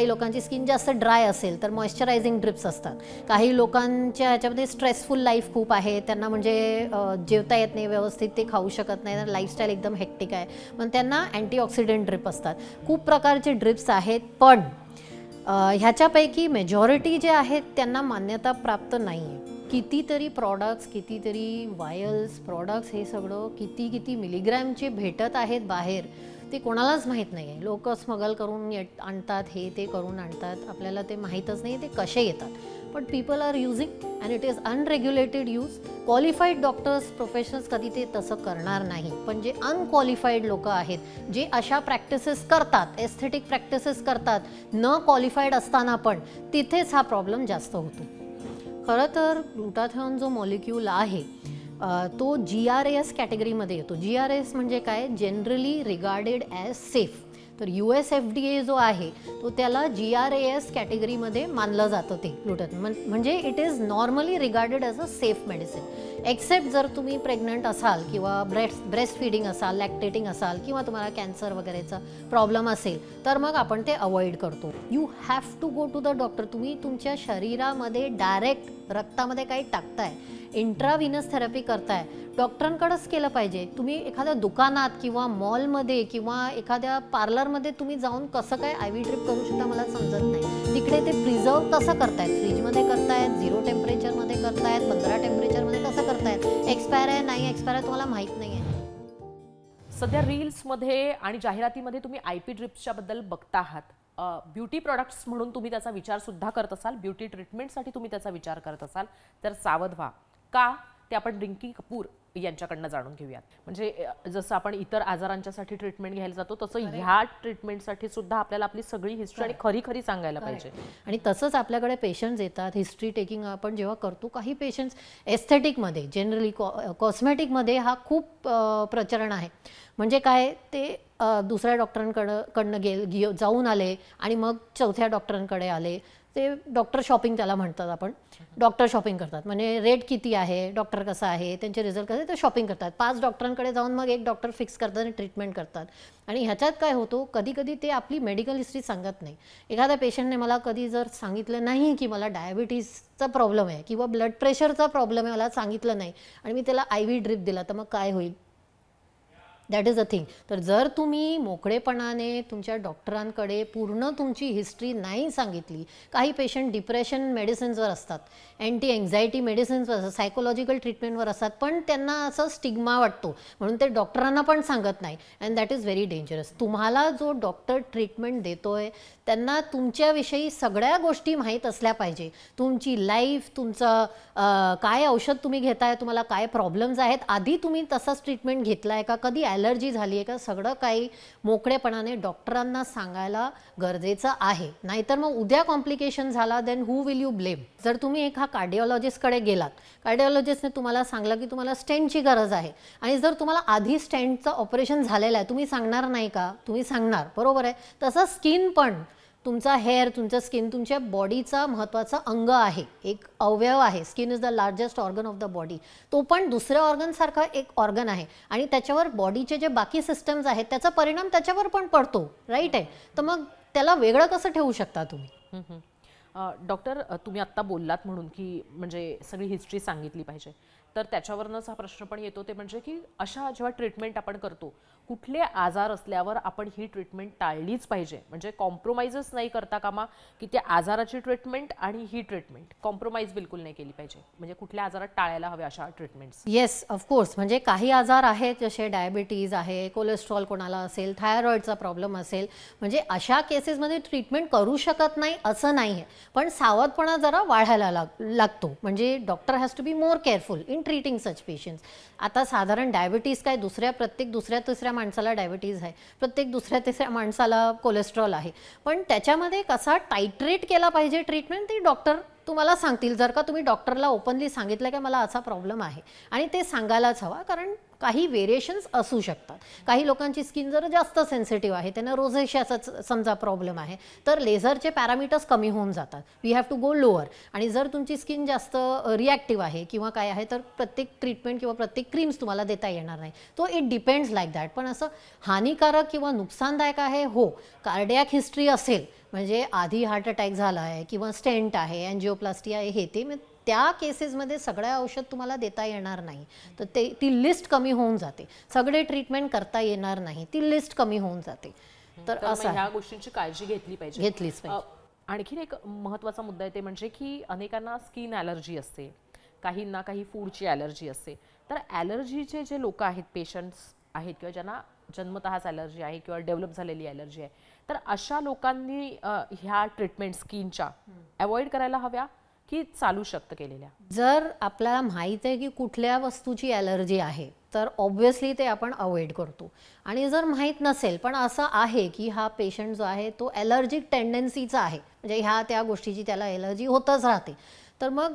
काही लोकांची स्किन जास्त ड्राय असेल तर मॉइश्चरायझिंग ड्रिप्स असतात. काही लोकांच्या ह्याच्यामध्ये स्ट्रेसफुल लाईफ खूप आहे, त्यांना म्हणजे जेवता येत नाही व्यवस्थित, ते खाऊ शकत नाही, तर लाईफस्टाईल एकदम हेक्टिक आहे, पण त्यांना अँटीऑक्सिडंट ड्रिप असतात. खूप प्रकारचे ड्रिप्स आहेत, पण ह्याच्यापैकी मेजॉरिटी जे आहेत त्यांना मान्यता प्राप्त नाही आहे. कितीतरी प्रॉडक्ट्स, कितीतरी वायल्स प्रॉडक्ट्स, हे सगळं किती मिलीग्रॅमचे भेटत आहेत बाहेर, ते कोणालाच माहीत नाही आहे. लोक स्मगल करून आणतात, हे ते करून आणतात, आपल्याला ते माहीतच नाही ते कसे येतात. But people are using and it is unregulated use. Qualified doctors, professionals कधी ते तसं करणार नाही, पण जे अनक्वालिफाईड लोक आहेत, जे अशा प्रॅक्टिसेस करतात, एस्थेटिक प्रॅक्टिसेस करतात न क्वालिफाईड असताना, पण तिथेच हा प्रॉब्लेम जास्त होतो. खरं तर ग्लुटाथिओन जो मॉलिक्यूल आहे तो GRAS कॅटेगरीमध्ये येतो. GRAS म्हणजे काय? Generally regarded as safe. तर US FDA जो आहे तो त्याला GRAS कॅटेगरीमध्ये मानलं जातं ते ग्लुटाथिओन, म्हणजे it is normally regarded as a safe medicine. Except जर तुम्ही प्रेग्नंट असाल किंवा ब्रेस्ट फीडिंग असाल, लॅक्टेटिंग असाल, किंवा तुम्हाला कॅन्सर वगैरेचा प्रॉब्लेम असेल, तर मग आपण ते अवॉइड करतो. You have to go to the doctor. तुम्ही तुमच्या शरीरामध्ये डायरेक्ट रक्तामध्ये काही टाकताय, इंट्राव्हिनस थेरपी करताय, डॉक्टरांकडेच केलं पाहिजे. तुम्ही एखाद्या दुकानात किंवा मॉलमध्ये किंवा एखाद्या पार्लरमध्ये तुम्ही जाऊन कसं काय IV ड्रिप करू शकता मला समजत नाही. तिकडे ते प्रिझर्व कसं करतायत? फ्रीजमध्ये करतायत, 0 टेम्परेचरमध्ये करतायत, 15 टेम्परेचरमध्ये कसं करतायत? एक्सपायर आहे नाही एक्सपायर आहे तुम्हाला माहीत नाही आहे. सध्या रील्समध्ये आणि जाहिरातीमध्ये तुम्ही IP ड्रिप्सच्या बद्दल बघता आहात. ब्युटी प्रॉडक्ट्स म्हणून तुम्ही त्याचा विचार सुद्धा करत असाल, ब्युटी ट्रीटमेंटसाठी तुम्ही त्याचा विचार करत असाल, तर सावध व्हा. का ते आपण रिंकी कपूर यांच्याकडनं जाणून घेऊयात. म्हणजे जसं आपण इतर आजारांच्यासाठी ट्रीटमेंट घ्यायला जातो, तसं ह्या ट्रीटमेंटसाठी सुद्धा आपल्याला आपली सगळी हिस्ट्री आणि खरी खरी सांगायला पाहिजे. आणि तसंच आपल्याकडे पेशंट्स येतात, हिस्ट्री टेकिंग आपण जेव्हा करतो. काही पेशंट्स एस्थेटिकमध्ये, जनरली कॉस्मेटिकमध्ये हा खूप प्रचलन आहे. म्हणजे काय, ते दुसऱ्या डॉक्टरांकडनं जाऊन आले आणि मग चौथ्या डॉक्टरांकडे आले. ते डॉक्टर शॉपिंग त्याला म्हणतात आपण. डॉक्टर शॉपिंग करतात, म्हणजे रेट किती आहे, डॉक्टर कसा आहे, त्यांचे रिझल्ट कसे, ते शॉपिंग करतात. 5 डॉक्टरांकडे जाऊन मग एक डॉक्टर फिक्स करतात आणि ट्रीटमेंट करतात. आणि ह्याच्यात काय होतं, कधी कधी ते आपली मेडिकल हिस्ट्री सांगत नाही. एखाद्या पेशंटने मला कधी जर सांगितलं नाही की मला डायबिटीसचा प्रॉब्लेम आहे किंवा ब्लड प्रेशरचा प्रॉब्लेम आहे, मला सांगितलं नाही, आणि मी त्याला IV ड्रिप दिला, तर मग काय होईल? That is a thing. तर जर तुम्ही मोकळेपणाने तुमच्या डॉक्टरांकडे पूर्ण तुमची हिस्ट्री नाही सांगितली, काही पेशंट डिप्रेशन मेडिसिन्सवर असतात, अँटी एन्झायटी मेडिसिन्सवर असतात, सायकोलॉजिकल ट्रीटमेंटवर असतात, पण त्यांना असं स्टिग्मा वाटतो म्हणून ते डॉक्टरांना पण सांगत नाही. And that is very dangerous. तुम्हाला जो डॉक्टर ट्रीटमेंट देतोय त्यांना तुमच्याविषयी सगळ्या गोष्टी माहीत असल्या पाहिजे. तुमची लाईफ, तुमचं काय औषध तुम्ही घेताय, तुम्हाला काय प्रॉब्लेम्स आहेत, आधी तुम्ही तसंच ट्रीटमेंट घेतला आहे का, कधी ॲलर्जी झाली आहे का, सगळं काही मोकळेपणाने डॉक्टरांना सांगायला गरजेचं आहे. नाहीतर मग उद्या कॉम्प्लिकेशन झाला, then who will you blame? जर तुम्ही एका कार्डिओलॉजिस्टकडे गेलात, कार्डिओलॉजिस्टने तुम्हाला सांगलं की तुम्हाला स्टेंटची गरज आहे, आणि जर तुम्हाला आधी स्टेंटचं ऑपरेशन झालेलं आहे, तुम्ही सांगणार नाही का? तुम्ही सांगणार, बरोबर आहे. तसं स्किन पण, तुमचा हेअर, तुमचं स्किन तुमच्या बॉडीचा महत्त्वाचा अंग आहे, एक अवयव आहे. Skin is the largest organ of the body. तो पण दुसऱ्या ऑर्गनसारखा एक ऑर्गन आहे, आणि त्याच्यावर बॉडीचे जे बाकी सिस्टम्स आहेत त्याचा परिणाम त्याच्यावर पण पडतो, राईट आहे. तर मग त्याला वेगळं कसं ठेवू शकता तुम्ही? डॉक्टर, तुम्ही आत्ता बोललात म्हणून की म्हणजे सगळी हिस्ट्री सांगितली पाहिजे, तर त्याच्यावरनंच हा प्रश्न पण येतो, ते म्हणजे की अशा जेव्हा ट्रीटमेंट आपण करतो, कुठले आजार असल्यावर आपण ही ट्रीटमेंट टाळलीच पाहिजे, म्हणजे कॉम्प्रोमाइजच नाही करता कामा, की त्या आजाराची ट्रीटमेंट आणि ही ट्रीटमेंट कॉम्प्रोमाइज बिलकुल नाही केली पाहिजे. म्हणजे कुठल्या आजारात टाळायला हवे अशा ट्रीटमेंट्स? Yes, of course. म्हणजे काही आजार आहेत, जसे डायबिटीज आहे, कोलेस्ट्रॉल कोणाला असेल, थायरॉइडचा प्रॉब्लेम असेल, म्हणजे अशा केसेसमध्ये ट्रीटमेंट करू शकत नाही असं नाही आहे, पण सावधपणा जरा वाढायला लागतो. म्हणजे doctor has to be more careful in treating such patients. आता साधारण डायबिटीज काय, प्रत्येक दुसऱ्या तिसऱ्या माणसाला डायबिटीज आहे, प्रत्येक दुसऱ्या तिसऱ्या माणसाला कोलेस्ट्रॉल आहे, पण त्याच्यामध्ये कसा टायट्रेट केला पाहिजे ट्रीटमेंट, ते डॉक्टर तुम्हाला सांगतील. जर का तुम्ही डॉक्टरला ओपनली सांगितलं की मला असा प्रॉब्लेम आहे, आणि ते सांगायलाच हवा, कारण काही व्हेरिएशन्स असू शकतात. काही लोकांची स्किन जर जास्त सेन्सिटिव्ह आहे, त्यांना रोझेशियाचा समजा प्रॉब्लेम आहे, तर लेझरचे पॅरामीटर्स कमी होऊन जातात. We have to go lower. आणि जर तुमची स्किन जास्त रिॲक्टिव्ह आहे किंवा काय आहे, तर प्रत्येक ट्रीटमेंट किंवा प्रत्येक क्रीम्स तुम्हाला देता येणार नाही. तो इट डिपेंड्स लाईक दॅट. पण असं हानिकारक किंवा नुकसानदायक आहे, हो, कार्डियाक हिस्ट्री असेल म्हणजे आधी हार्ट अटॅक झाला आहे किंवा स्टेंट आहे, अँजिओप्लास्टी आहे, हे ते त्या केसेसमध्ये सगळ्या औषध तुम्हाला देता येणार नाही. तर ती लिस्ट कमी होऊन जाते. सगळे ट्रीटमेंट करता येणार नाही, ती लिस्ट कमी होऊन जाते. तर असं ह्या गोष्टींची काळजी घेतलीच पाहिजे. आणखीन एक महत्त्वाचा मुद्दा आहे ते म्हणजे की अनेकांना स्किन ॲलर्जी असते, काहींना काही फूडची ॲलर्जी असते. तर ॲलर्जीचे जे लोक आहेत, पेशंट्स आहेत किंवा ज्यांना जन्मतःच ॲलर्जी आहे किंवा डेव्हलप झालेली ॲलर्जी आहे, तर अशा लोकांनी ह्या ट्रीटमेंट स्किनच्या अवॉइड करायला हव्या की चालू शकतं केलेल्या? जर आपल्याला माहीत आहे की कुठल्या वस्तूची ॲलर्जी आहे तर ऑब्व्हियसली ते आपण अवॉइड करतो. आणि जर माहीत नसेल पण असं आहे की हा पेशंट जो आहे तो ॲलर्जिक टेंडन्सीचा आहे, म्हणजे ह्या त्या गोष्टीची त्याला ॲलर्जी होतच राहते, तर मग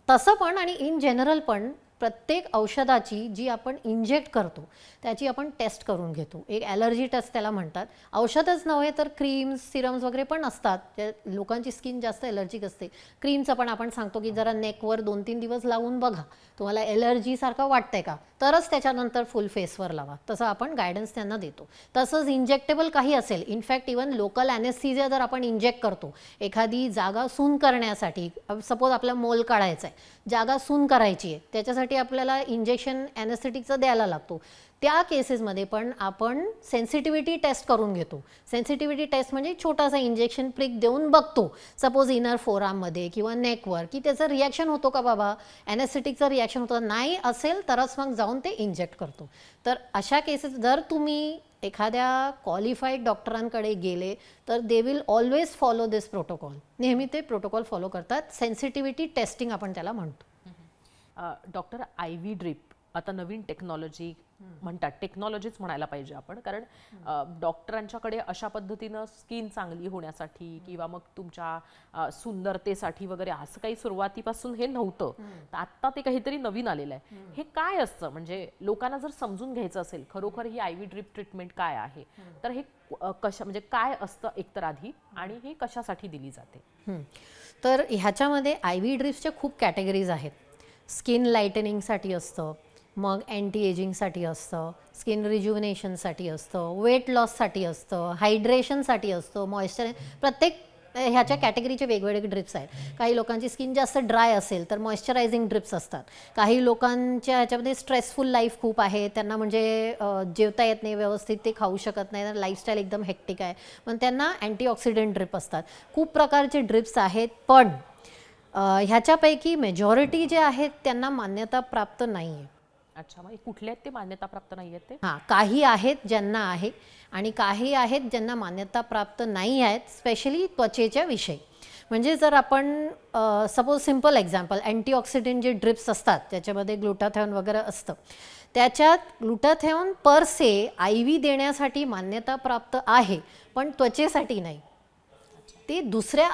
तसं पण आणि इन जनरल पण प्रत्येक औषधाची जी आपण इंजेक्ट करतो त्याची आपण टेस्ट करून घेतो. एक ॲलर्जी टेस्ट त्याला म्हणतात. औषधच नव्हे तर क्रीम्स, सिरम्स वगैरे पण असतात. त्या लोकांची स्किन जास्त ॲलर्जिक असते. क्रीमचं पण आपण सांगतो की जरा नेकवर 2-3 दिवस लावून बघा, तुम्हाला ॲलर्जीसारखं वाटतंय का, तरच त्याच्यानंतर फुल फेसवर लावा. तसं आपण गायडन्स त्यांना देतो. तसंच इंजेक्टेबल काही असेल, इनफॅक्ट इवन लोकल ॲनेस्थीसिया जर आपण इंजेक्ट करतो एखादी जागा सून करण्यासाठी, सपोज आपला मोल काढायचा आहे, जागा सून करायची आहे, त्याच्यासाठी आपल्याला इंजेक्शन ॲनेस्थेटिकचं द्यायला लागतो. त्या केसेसमध्ये पण आपण सेन्सिटिव्हिटी टेस्ट करून घेतो. सेन्सिटिव्हिटी टेस्ट म्हणजे छोटासा इंजेक्शन प्रिक देऊन बघतो, सपोज इनर फोरआर्ममध्ये किंवा नेकवर, की त्याचं रिॲक्शन होतो का बाबा, ॲनेस्थेटिकचं रिॲक्शन होतं, नाही असेल तरच मग जाऊन ते इंजेक्ट करतो. तर अशा केसेस जर तुम्ही एखाद्या क्वालिफाईड डॉक्टरांकडे गेले तर they will always follow this protocol. नेहमी ते प्रोटोकॉल फॉलो करतात. सेन्सिटिव्हिटी टेस्टिंग आपण त्याला म्हणतो. डॉक्टर, IV ड्रिप आता नवीन टेक्नॉलॉजी म्हणतात, टेक्नॉलॉजीच म्हणायला पाहिजे आपण, कारण डॉक्टरांच्याकडे अशा पद्धतीनं स्किन चांगली होण्यासाठी किंवा मग तुमच्या सुंदरतेसाठी वगैरे असं काही सुरुवातीपासून हे नव्हतं. तर आत्ता ते काहीतरी नवीन आलेलं आहे. हे काय असतं, म्हणजे लोकांना जर समजून घ्यायचं असेल खरोखर ही IV ड्रिप ट्रीटमेंट काय आहे, तर हे म्हणजे काय असतं एकतर आधी, आणि हे कशासाठी दिली जाते? तर ह्याच्यामध्ये IV ड्रिप्सच्या खूप कॅटेगरीज आहेत. स्किन लाईटनिंगसाठी असतं, मग अँटी एजिंगसाठी असतं, स्किन रिज्युव्हनेशनसाठी असतं, वेट लॉससाठी असतं, हायड्रेशनसाठी असतं, मॉइश्चर, प्रत्येक ह्याच्या कॅटेगरीचे वेगवेगळे ड्रिप्स आहेत. काही लोकांची स्किन जास्त ड्राय असेल तर मॉइश्चरायझिंग ड्रिप्स असतात. काही लोकांच्या ह्याच्यामध्ये स्ट्रेसफुल लाईफ खूप आहे, त्यांना म्हणजे जेवता येत नाही व्यवस्थित, ते खाऊ शकत नाही, लाईफस्टाईल एकदम हेक्टिक आहे, पण त्यांना अँटीऑक्सिडंट ड्रिप असतात. खूप प्रकारचे ड्रिप्स आहेत, पण ह्याच्यापैकी मेजॉरिटी जे आहेत त्यांना मान्यता प्राप्त नाही आहे. अच्छा, मग कुठले आहेत ते मान्यता प्राप्त नाही आहेत ते? हां, काही आहेत ज्यांना आहे आणि काही आहेत ज्यांना मान्यता प्राप्त नाही आहेत, स्पेशली त्वचेच्या विषयी. म्हणजे जर आपण सपोज सिम्पल एक्झाम्पल, अँटीऑक्सिडंट जे ड्रिप्स असतात त्याच्यामध्ये ग्लुटाथिओन वगैरे असतं, त्याच्यात ग्लुटाथिओन पर से IV देण्यासाठी मान्यता प्राप्त आहे, पण त्वचेसाठी नाही. ते दुसऱ्या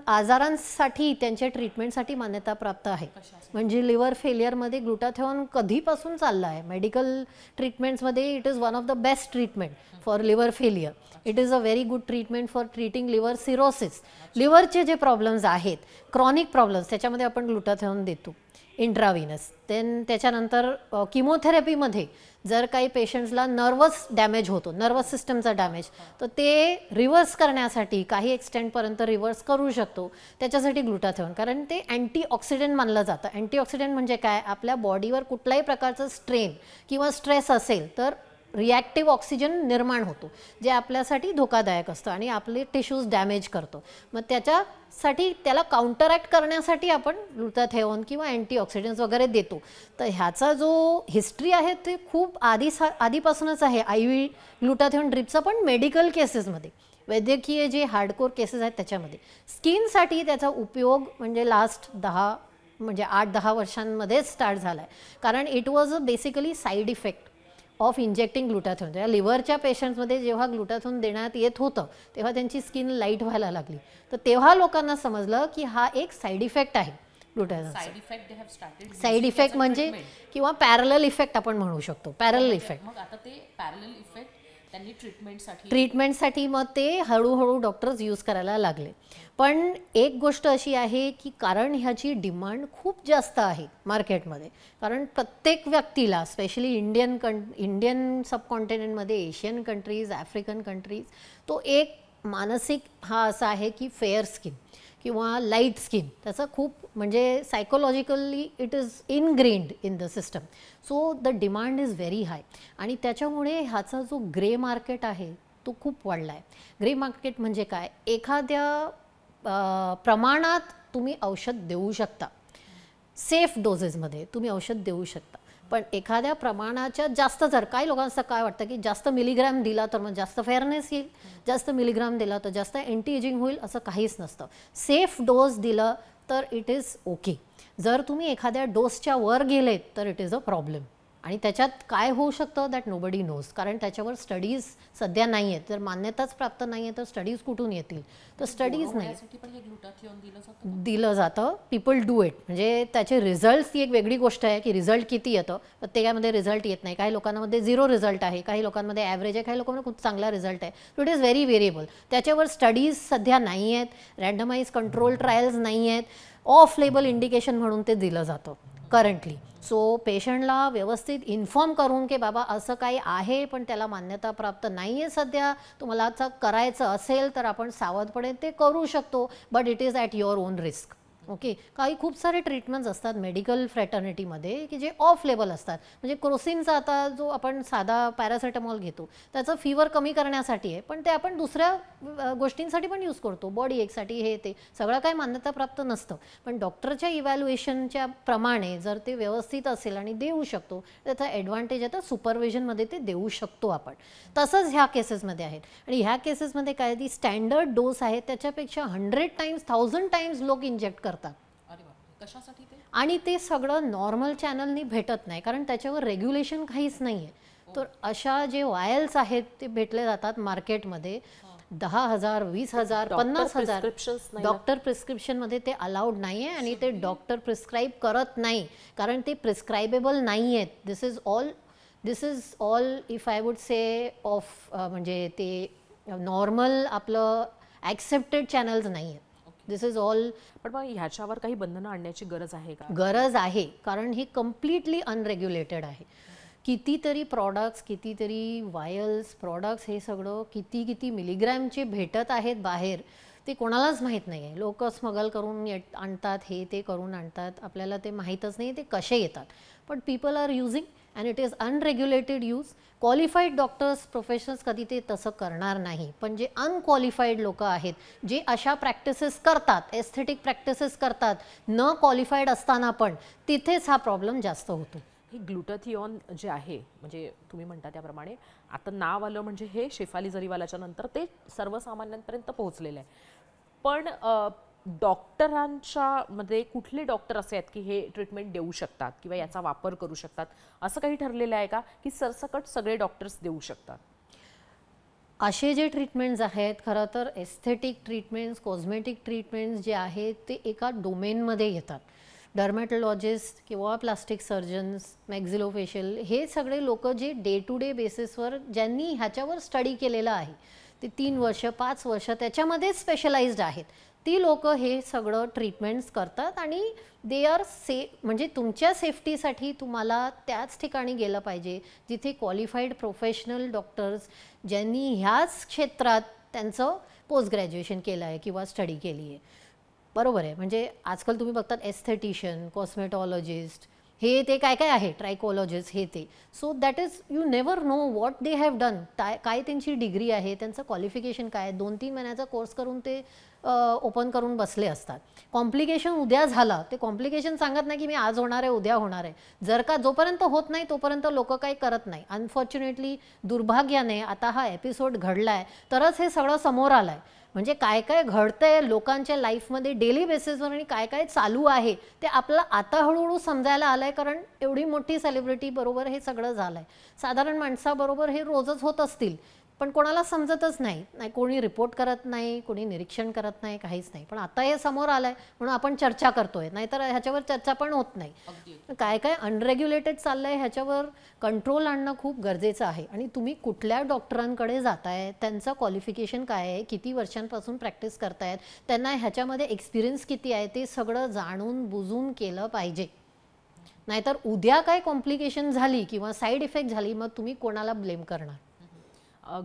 आजारांसाठी त्यांच्या ट्रीटमेंटसाठी मान्यता प्राप्त आहे. म्हणजे लिव्हर फेलियरमध्ये ग्लुटाथिओन कधीपासून चाललं आहे. मेडिकल ट्रीटमेंट्समध्ये it is one of the best treatment for liver failure. It is a very good treatment for treating liver cirrhosis. लिव्हरचे जे प्रॉब्लेम्स आहेत, क्रॉनिक प्रॉब्लेम्स, त्याच्यामध्ये आपण ग्लुटाथिओन देतो इंट्राव्हिनस. त्याच्यानंतर किमोथेरपीमध्ये जर काही पेशंट्सला नर्वस डॅमेज होतो, नर्वस सिस्टमचा डॅमेज, तर ते रिव्हर्स करण्यासाठी काही एक्सटेंटपर्यंत रिव्हर्स करू शकतो, त्याच्यासाठी ग्लुटाथिओन. कारण ते अँटीऑक्सिडंट मानलं जातं. अँटीऑक्सिडंट म्हणजे काय, आपल्या बॉडीवर कुठल्याही प्रकारचं स्ट्रेन किंवा स्ट्रेस असेल तर रिॲक्टिव्ह ऑक्सिजन निर्माण होतो, जे आपल्यासाठी धोकादायक असतं आणि आपले टिश्यूज डॅमेज करतो. मग त्याच्यासाठी त्याला काउंटरॅक्ट करण्यासाठी आपण ग्लुटाथिओन किंवा अँटीऑक्सिडंट्स वगैरे देतो. तर ह्याचा जो हिस्ट्री आहे ते खूप आधीपासूनच आहे IV ग्लुटाथिओन ड्रिपचा, पण मेडिकल केसेसमध्ये, वैद्यकीय जे हार्डकोर केसेस आहेत त्याच्यामध्ये. स्किनसाठी त्याचा उपयोग म्हणजे लास्ट 8-10 वर्षांमध्येच स्टार्ट झाला आहे. कारण it was a basically side effect of injecting glutathione. त्या लिव्हरच्या पेशंट्समध्ये जेव्हा ग्लुटाथिओन देण्यात येत होतं तेव्हा त्यांची स्किन लाईट व्हायला लागली. तर तेव्हा लोकांना समजलं की हा एक साईड इफेक्ट आहे ग्लुटाथिओनचा. साईड इफेक्ट म्हणजे किंवा पॅरलल इफेक्ट आपण म्हणू शकतो. Parallel effect. मग आता ते पॅरलल इफेक्ट त्यांनी ट्रीटमेंटसाठी मग ते हळूहळू डॉक्टर्स यूज करायला लागले. पण एक गोष्ट अशी आहे की कारण ह्याची डिमांड खूप जास्त आहे मार्केटमध्ये, कारण प्रत्येक व्यक्तीला, स्पेशली इंडियन सबकॉन्टिनेंटमध्ये, एशियन कंट्रीज, आफ्रिकन कंट्रीज, तो एक मानसिक हा असा आहे की फेअर स्किन किंवा लाईट स्किन त्याचा खूप म्हणजे psychologically it is ingrained in the system. So the demand is very high आणि त्याच्यामुळे ह्याचा जो ग्रे मार्केट आहे तो खूप वाढला आहे. ग्रे मार्केट म्हणजे काय, एखाद्या प्रमाणात तुम्ही औषध देऊ शकता, सेफ डोजेसमध्ये तुम्ही औषध देऊ शकता, पण एखाद्या प्रमाणाच्या जास्त जर काही लोकांचं काय वाटतं की जास्त मिलीग्रॅम दिला तर मग जास्त फेअरनेस येईल, जास्त मिलीग्रॅम दिला तर जास्त अँटी एजिंग होईल, असं काहीच नसतं. सेफ डोस दिलं तर इट इज ओके. जर तुम्ही एखाद्या डोसच्या वर गेलेत तर इट इज अ प्रॉब्लेम आणि त्याच्यात काय होऊ शकतं दॅट नोबडी नोज, कारण त्याच्यावर स्टडीज सध्या नाही आहेत. जर मान्यताच प्राप्त नाही आहे तर स्टडीज कुठून येतील, तर स्टडीज नाही दिलं जातं. पीपल डू इट, म्हणजे त्याचे रिझल्ट्स ती एक वेगळी गोष्ट आहे की रिझल्ट किती येतं. प्रत्येकामध्ये रिझल्ट येत नाही, काही लोकांमध्ये 0 रिझल्ट आहे, काही लोकांमध्ये ॲव्हरेज आहे, काही लोकांमध्ये खूप चांगला रिझल्ट आहे. So it is very variable. त्याच्यावर स्टडीज सध्या नाही आहेत, रँडमाइज कंट्रोल ट्रायल्स नाही आहेत, ऑफ लेबल इंडिकेशन म्हणून ते दिलं जातं करंटली. सो पेशंटला व्यवस्थित इन्फॉर्म करून की बाबा असं काही आहे पण त्याला मान्यता प्राप्त नाही आहे सध्या, तुम्हाला असं करायचं असेल तर आपण सावधपणे ते करू शकतो, but it is at your on risk. Okay. काही खूप सारे ट्रीटमेंट्स असतात मेडिकल फ्रॅटर्निटीमध्ये की जे ऑफ लेबल असतात. म्हणजे क्रोसिनचा आता जो आपण साधा पॅरासिटामॉल घेतो त्याचं फीवर कमी करण्यासाठी आहे, पण ते आपण दुसऱ्या गोष्टींसाठी पण यूज करतो, बॉडी एकसाठी, हे ते सगळं काही मान्यताप्राप्त नसतं. पण डॉक्टरच्या इव्हॅल्युएशनच्या प्रमाणे जर ते व्यवस्थित असेल आणि देऊ शकतो त्याचा ॲडव्हान्टेज आहे, तर सुपरविजनमध्ये ते देऊ शकतो आपण. तसंच ह्या केसेसमध्ये आहेत आणि ह्या केसेसमध्ये काय ती स्टँडर्ड डोस आहे त्याच्यापेक्षा 100 टाइम्स 1000 टाइम्स लोक इंजेक्ट करतात. कशासाठी ते? आणि ते सगळं नॉर्मल चॅनलनी भेटत नाही कारण त्याच्यावर रेग्युलेशन काहीच नाही आहे. तर अशा जे वायल्स आहेत ते भेटले जातात मार्केटमध्ये 10,000, 20,000, 50,000. डॉक्टर प्रिस्क्रिप्शनमध्ये ते अलाउड नाही आहे आणि ते डॉक्टर प्रिस्क्राईब करत नाही कारण ते प्रिस्क्रायबेबल नाही आहेत. This is all if I would say of म्हणजे ते नॉर्मल आपलं ॲक्सेप्टेड चॅनल्स नाही आहेत. This is all. पण मग ह्याच्यावर काही बंधनं आणण्याची गरज आहे का? गरज आहे कारण ही कम्प्लिटली अनरेग्युलेटेड आहे. कितीतरी प्रॉडक्ट्स, कितीतरी वायल्स प्रॉडक्ट्स हे सगळं किती मिलीग्रॅमचे भेटत आहेत बाहेर, ते कोणालाच माहीत नाही आहे. लोक स्मगल करून आणतात, हे ते करून आणतात, आपल्याला ते माहीतच नाही ते कसे येतात. पण people are using and it is unregulated use. Qualified doctors professionals कधी ते तसं करणार नाही, पण जे अनक्वालिफाईड लोक आहेत जे अशा प्रॅक्टिसेस करतात, एस्थेटिक प्रॅक्टिसेस करतात न क्वालिफाईड असताना, पण तिथेच हा प्रॉब्लेम जास्त होतो. हे ग्लुटाथिऑन जे आहे म्हणजे तुम्ही म्हणता त्याप्रमाणे आता नाव आलं म्हणजे हे शेफाली जरीवालाच्या नंतर ते सर्वसामान्यांपर्यंत पोहोचलेलं आहे. पण डॉक्टरांच्या मध्ये कुठले डॉक्टर असे आहेत की हे ट्रीटमेंट देऊ शकतात किंवा याचा वापर करू शकतात, असं काही ठरलेलं आहे का की सरसकट सगळे डॉक्टर्स देऊ शकतात? असे जे ट्रीटमेंट्स आहेत खरं तर एस्थेटिक ट्रीटमेंट्स, कॉस्मेटिक ट्रीटमेंट्स जे आहेत ते एका डोमेनमध्ये येतात. डर्मॅटोलॉजिस्ट किंवा प्लास्टिक सर्जन्स, मॅक्झिलोफेशियल, हे सगळे लोक जे डे टू डे बेसिसवर ज्यांनी ह्याच्यावर स्टडी केलेलं आहे, ते 3 वर्ष 5 वर्ष त्याच्यामध्ये स्पेशलाइज्ड आहेत, ती लोक हे सगळं ट्रीटमेंट्स करतात आणि दे आर म्हणजे तुमच्या सेफ्टीसाठी तुम्हाला त्याच ठिकाणी गेलं पाहिजे जिथे क्वालिफाईड प्रोफेशनल डॉक्टर्स ज्यांनी ह्याच क्षेत्रात त्यांचं पोस्ट ग्रॅज्युएशन केलं आहे किंवा स्टडी केली आहे. बरोबर आहे. म्हणजे आजकाल तुम्ही बघतात एस्थेटिशियन, कॉस्मेटॉलॉजिस्ट, हे ते काय आहे, ट्रायकोलॉजिस्ट, हे ते. So that is you never know what they have done, काय त्यांची डिग्री आहे, त्यांचं क्वालिफिकेशन काय आहे. 2-3 महिन्याचा कोर्स करून ते ओपन करून बसले असतात. कॉम्प्लिकेशन उद्या झाला, ते कॉम्प्लिकेशन सांगत नाही की मी आज होणार आहे, उद्या होणार आहे. जर का जोपर्यंत होत नाही तोपर्यंत लोक काही करत नाही. अनफॉर्च्युनेटली, दुर्भाग्याने आता हा एपिसोड घडला आहे तरच हे सगळं समोर आलं आहे. म्हणजे काय काय घडतंय लोकांच्या लाईफमध्ये डेली बेसिसवर आणि काय काय चालू आहे ते आपलं आता हळूहळू समजायला आलं आहे, कारण एवढी मोठी सेलिब्रिटी बरोबर हे सगळं झालं आहे. साधारण माणसाबरोबर हे रोजच होत असतील पण कोणाला समजतच नाही, कोणी रिपोर्ट करत नाही, कोणी निरीक्षण करत नाही, काहीच नाही. पण आता हे समोर आलं आहे म्हणून आपण चर्चा करतोय, नाहीतर ह्याच्यावर चर्चा पण होत नाही. काय काय अनरेग्युलेटेड चाललं आहे ह्याच्यावर कंट्रोल आणणं खूप गरजेचं आहे. आणि तुम्ही कुठल्या डॉक्टरांकडे जाताय, त्यांचं क्वालिफिकेशन काय आहे, किती वर्षांपासून प्रॅक्टिस करतायत, त्यांना ह्याच्यामध्ये एक्सपिरियन्स किती आहे, ते सगळं जाणून बुजून केलं पाहिजे. नाहीतर उद्या काय कॉम्प्लिकेशन झाली किंवा साईड इफेक्ट झाली मग तुम्ही कोणाला ब्लेम करणार?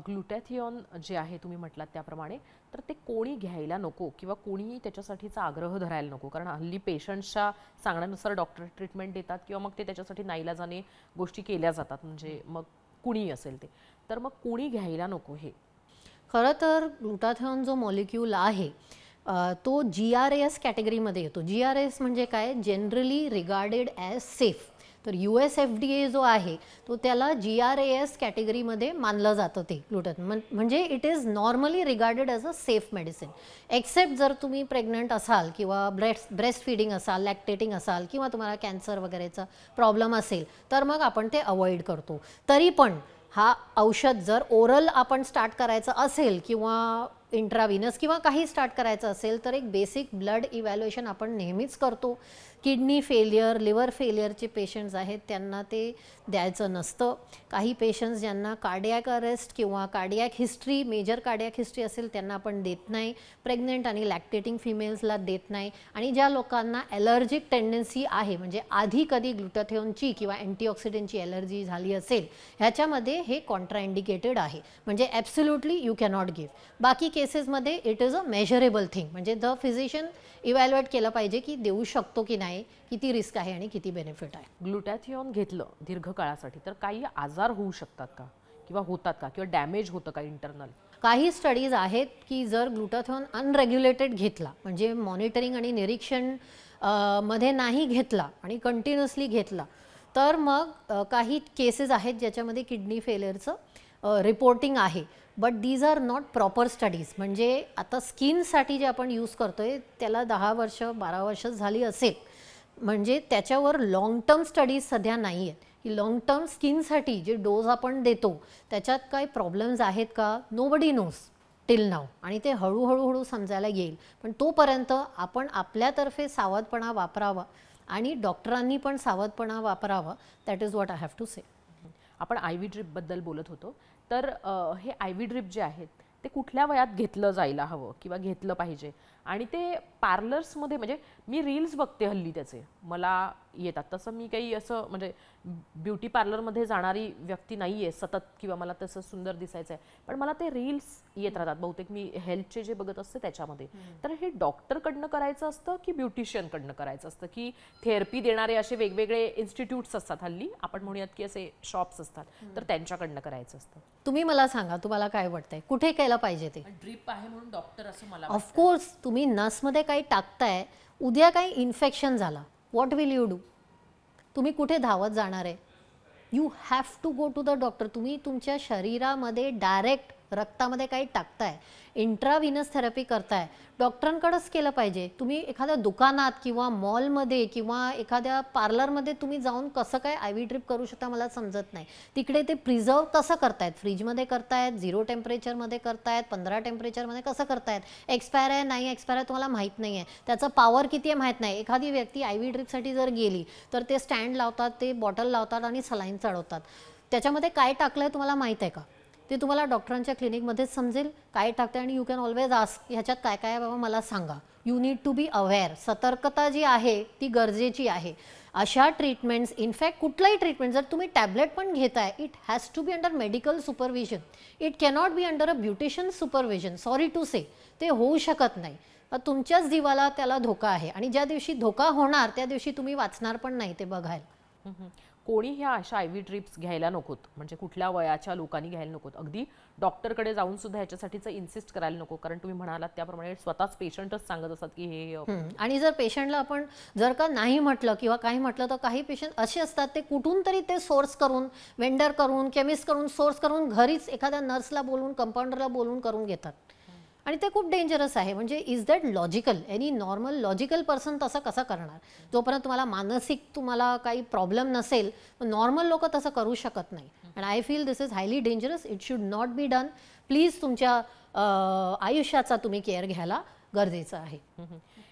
ग्लुटॅथिऑन जे आहे तुम्ही म्हटलात त्याप्रमाणे, तर ते कोणी घ्यायला नको किंवा कोणीही त्याच्यासाठीचा आग्रह धरायला नको, कारण हल्ली पेशंट्सच्या सांगण्यानुसार डॉक्टर ट्रीटमेंट देतात किंवा मग ते त्याच्यासाठी नाईलाजाने गोष्टी केल्या जातात, म्हणजे मग कुणीही असेल ते, तर मग कोणी घ्यायला नको हे? खरं तर ग्लुटाथिऑन जो मॉलिक्यूल आहे तो GRAS कॅटेगरीमध्ये येतो. GRAS म्हणजे काय? Generally regarded as safe. तर USFDA जो आहे तो त्याला GRAS कॅटेगरीमध्ये मानलं जातं ते ग्लुटाथिऑन. म्हणजे it is normally regarded as a safe medicine. Except जर तुम्ही प्रेग्नंट असाल किंवा ब्रेस्ट फीडिंग असाल, लॅक्टेटिंग असाल किंवा तुम्हाला कॅन्सर वगैरेचा प्रॉब्लेम असेल तर मग आपण ते अवॉइड करतो. तरी पण हा औषध जर ओरल आपण स्टार्ट करायचं असेल किंवा इंट्राव्हिनस किंवा काही स्टार्ट करायचं असेल तर एक बेसिक ब्लड इव्हॅल्युएशन आपण नेहमीच करतो. किडनी फेलियर, लिव्हर फेलियरचे पेशंट्स आहेत त्यांना ते द्यायचं नसतं. काही पेशंट्स ज्यांना कार्डियॅक अरेस्ट किंवा कार्डियॅक हिस्ट्री, मेजर कार्डियॅक हिस्ट्री असेल त्यांना आपण देत नाही. प्रेग्नंट आणि लॅक्टेटिंग फिमेल्सला देत नाही. आणि ज्या लोकांना ॲलर्जिक टेंडन्सी आहे, म्हणजे आधी कधी ग्लुटाथिऑनची किंवा अँटीऑक्सिडंटची ॲलर्जी झाली असेल, ह्याच्यामध्ये हे कॉन्ट्राइंडिकेटेड आहे. म्हणजे ॲब्सोल्युटली यू कॅनॉट गिव्ह. बाकी केसेसमध्ये it is a measurable thing, म्हणजे द फिजिशियन इव्हॅल्युएट केलं पाहिजे की देऊ शकतो की नाही, किती रिस्क आहे आणि किती बेनिफिट आहे. ग्लुटॅथिऑन घेतलं दीर्घकाळासाठी तर काही आजार होऊ शकतात का किंवा होतात का किंवा डॅमेज होतं का इंटरनल? काही स्टडीज आहेत की जर ग्लुटाथिऑन अनरेग्युलेटेड घेतला, म्हणजे मॉनिटरिंग आणि निरीक्षण मध्ये नाही घेतला आणि कंटिन्युअसली घेतला, तर मग काही केसेस आहेत ज्याच्यामध्ये किडनी फेलियरचं रिपोर्टिंग आहे. But these are not proper studies. म्हणजे आता स्किनसाठी जे आपण यूज करतोय त्याला 10 वर्ष 12 वर्ष झाली असेल, म्हणजे त्याच्यावर लॉंग टर्म स्टडीज सध्या नाही आहेत की लॉंग टर्म स्किनसाठी जे डोस आपण देतो त्याच्यात काही प्रॉब्लेम्स आहेत का, नोबडी नोज टिल नाव. आणि ते हळूहळू समजायला येईल. पण तोपर्यंत आपण आपल्यातर्फे सावधपणा वापरावा आणि डॉक्टरांनी पण सावधपणा वापरावा. That is what I have to say. आपण IV ड्रिपबद्दल बोलत होतो, तर हे IV ड्रिप जे आहेत ते कुठल्या वयात घेतलं जायला हवं किंवा घेतलं पाहिजे? आणि ते पार्लर्समध्ये, म्हणजे मी रील्स बघते हल्ली त्याचे, मला येतात, तसं मी काही असं म्हणजे ब्युटी पार्लरमध्ये जाणारी व्यक्ती नाही आहे सतत किंवा मला तसं सुंदर दिसायचं आहे, पण मला ते रील्स येत राहतात. बहुतेक मी हेल्थचे जे बघत असते त्याच्यामध्ये. तर हे डॉक्टरकडनं करायचं असतं की ब्युटिशियनकडनं करायचं असतं की थेरपी देणारे असे वेगवेगळे इन्स्टिट्यूट्स असतात हल्ली, आपण म्हणूयात की असे शॉप्स असतात, तर त्यांच्याकडनं करायचं असतं? तुम्ही मला सांगा तुम्हाला काय वाटतंय कुठे केलं पाहिजे ते? ड्रिप आहे म्हणून डॉक्टर असं मला ऑफकोर्स तुम्ही नसमध्ये काही टाकताय, उद्या काही इन्फेक्शन झाला, व्हॉट विल यू डू? तुम्ही कुठे धावत जाणार आहे? You have to go to the doctor. तुम्ही तुमच्या शरीरामध्ये डायरेक्ट रक्तामध्ये काही टाकताय, इंट्राव्हिनस थेरपी करताय, डॉक्टरांकडेच केलं पाहिजे. तुम्ही एखाद्या दुकानात किंवा मॉलमध्ये किंवा एखाद्या पार्लरमध्ये तुम्ही जाऊन कसं काय IV ड्रिप करू शकता मला समजत नाही. तिकडे ते प्रिझर्व कसं करतायत? फ्रीजमध्ये करतायत, 0 टेम्परेचरमध्ये करतायत, 15 टेम्परेचरमध्ये कसं करतायत? एक्सपायर आहे नाही एक्सपायर आहे तुम्हाला माहीत नाही आहे, त्याचं पॉवर किती आहे माहीत नाही. एखादी व्यक्ती IV ड्रिपसाठी जर गेली तर ते स्टँड लावतात, ते बॉटल लावतात आणि सलाईन चढवतात. त्याच्यामध्ये काय टाकलं आहे तुम्हाला माहीत आहे का? ते तुम्हाला डॉक्टरांच्या क्लिनिकमध्येच समजेल काय टाकते. आणि यू कॅन ऑलवेज आस्क ह्याच्यात काय काय आहे बाबा मला सांगा. You need to be aware. सतर्कता जी आहे ती गरजेची आहे. अशा ट्रीटमेंट्स, इनफॅक्ट कुठलाही ट्रीटमेंट जर तुम्ही टॅबलेट पण घेताय, it has to be under medical supervision. It cannot be under a beautician supervision. Sorry to say, ते होऊ शकत नाही. तुमच्याच जीवाला त्याला धोका आहे आणि ज्या दिवशी धोका होणार त्या दिवशी तुम्ही वाचणार पण नाही ते बघायला. कोणी ह्या अशा IV ड्रिप्स घ्यायला नकोत, म्हणजे कुठल्या वयाच्या लोकांनी घ्यायला नकोत. अगदी डॉक्टरकडे जाऊन सुद्धा ह्याच्यासाठीचं इन्सिस्ट करायला नको, कारण तुम्ही म्हणालात त्याप्रमाणे स्वतःच पेशंटच सांगत असतात की हे. आणि जर पेशंटला आपण जर का नाही म्हटलं किंवा काही म्हटलं तर काही पेशंट असे असतात ते कुठून तरी ते सोर्स करून, वेंडर करून, केमिस्ट करून, सोर्स करून घरीच एखाद्या नर्सला बोलून, कंपाऊंडरला बोलून करून घेतात. आणि ते खूप डेंजरस आहे. म्हणजे is that logical? Any normal logical person तसं कसं करणार? जोपर्यंत तुम्हाला मानसिक तुम्हाला काही प्रॉब्लेम नसेल, नॉर्मल लोक तसं करू शकत नाही. And I feel this is highly dangerous. It should not be done. Please तुमच्या आयुष्याचा तुम्ही केअर घ्यायला गरजेचं आहे.